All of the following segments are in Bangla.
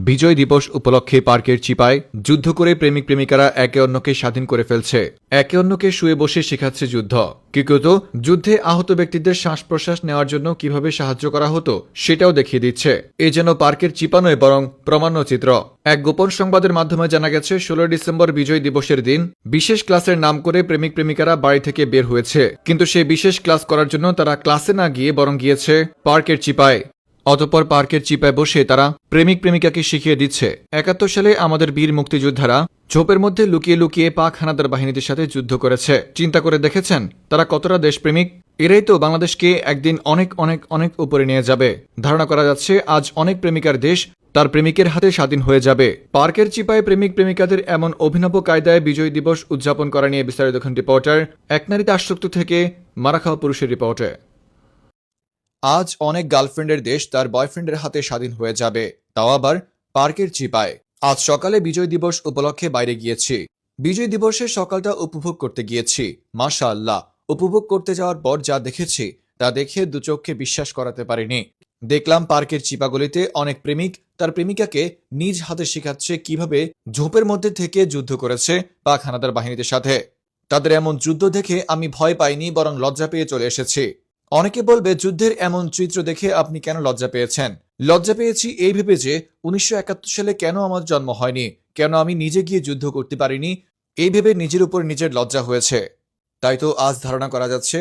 বিজয় দিবস উপলক্ষে পার্কের চিপায় যুদ্ধ করে প্রেমিক প্রেমিকারা একে অন্যকে স্বাধীন করে ফেলছে। একে অন্যকে শুয়ে বসে শেখাচ্ছে যুদ্ধ। কিন্তু যুদ্ধে আহত ব্যক্তিদের শ্বাস প্রশ্বাস নেওয়ার জন্য কিভাবে সাহায্য করা হতো সেটাও দেখিয়ে দিচ্ছে। এ যেন পার্কের চিপা নয়, বরং প্রমাণ্য চিত্র। এক গোপন সংবাদের মাধ্যমে জানা গেছে 16 ডিসেম্বর বিজয় দিবসের দিন বিশেষ ক্লাসের নাম করে প্রেমিক প্রেমিকারা বাড়ি থেকে বের হয়েছে। কিন্তু সেই বিশেষ ক্লাস করার জন্য তারা ক্লাসে না গিয়ে বরং গিয়েছে পার্কের চিপায়। অতঃপর পার্কের চিপায় বসে তারা প্রেমিক প্রেমিকাকে শিখিয়ে দিচ্ছে 71 সালে আমাদের বীর মুক্তিযোদ্ধারা ঝোপের মধ্যে লুকিয়ে লুকিয়ে পাক হানাদার বাহিনীদের সাথে যুদ্ধ করেছে। চিন্তা করে দেখেছেন তারা কতটা দেশপ্রেমিক? এরাই তো বাংলাদেশকে একদিন অনেক অনেক অনেক উপরে নিয়ে যাবে। ধারণা করা যাচ্ছে আজ অনেক প্রেমিকার দেশ তার প্রেমিকের হাতে স্বাধীন হয়ে যাবে। পার্কের চিপায় প্রেমিক প্রেমিকাদের এমন অভিনব কায়দায় বিজয় দিবস উদযাপন করা নিয়ে বিস্তারিত দেখুন রিপোর্টার এক নারীতে আসক্ত থেকে মারা খাওয়া পুরুষের রিপোর্টে। আজ অনেক গার্লফ্রেন্ডের দেশ তার বয়ফ্রেন্ডের হাতে স্বাধীন হয়ে যাবে, তাও আবার পার্কের চিপায়। আজ সকালে বিজয় দিবস উপলক্ষে বাইরে গিয়েছি। বিজয় দিবসের সকালটা উপভোগ করতে গিয়েছি। মাশাআল্লাহ, উপভোগ করতে যাওয়ার পর যা দেখেছি তা দেখে দু চোখে বিশ্বাস করাতে পারিনি। দেখলাম পার্কের চিপাগুলিতে অনেক প্রেমিক তার প্রেমিকাকে নিজ হাতে শেখাচ্ছে কিভাবে ঝোপের মধ্যে থেকে যুদ্ধ করেছে পাক হানাদার বাহিনীদের সাথে। তাদের এমন যুদ্ধ দেখে আমি ভয় পাইনি, বরং লজ্জা পেয়ে চলে এসেছি। অনেকে বলবে যুদ্ধের এমন চিত্র দেখে আপনি কেন লজ্জা পেয়েছেন? লজ্জা পেয়েছি এই ভেবে যে 1971 সালে কেন আমার জন্ম হয়নি, কেন আমি নিজে গিয়ে যুদ্ধ করতে পারিনি, এই ভেবে নিজের উপর নিজের লজ্জা হয়েছে। তাই তো আজ ধারণা করা যাচ্ছে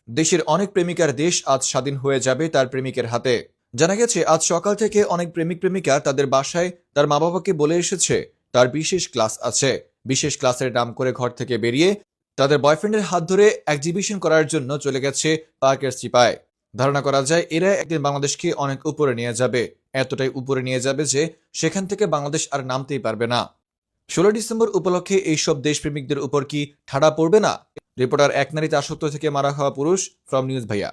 দেশের অনেক প্রেমিকার দেশ আজ স্বাধীন হয়ে যাবে তার প্রেমিকের হাতে। জানা গেছে আজ সকাল থেকে অনেক প্রেমিক প্রেমিকা তাদের বাসায় তার মা বাবাকে বলে এসেছে তার বিশেষ ক্লাস আছে। বিশেষ ক্লাসের নাম করে ঘর থেকে বেরিয়ে তাদের বয়ফ্রেন্ডের হাত ধরে এক্সিবিশন করার জন্য চলে গেছে পার্কের চিপায়। ধারণা করা যায় এরা একদিন বাংলাদেশকে অনেক উপরে নিয়ে যাবে, এতটাই উপরে নিয়ে যাবে যে সেখান থেকে বাংলাদেশ আর নামতেই পারবে না। 16 ডিসেম্বর উপলক্ষে এইসব দেশপ্রেমিকদের উপর কি ঠাড়া পড়বে না? রিপোর্টার এক নারীতে আসক্ত থেকে মারা খাওয়া পুরুষ, ফ্রম নিউজ ভাইয়া।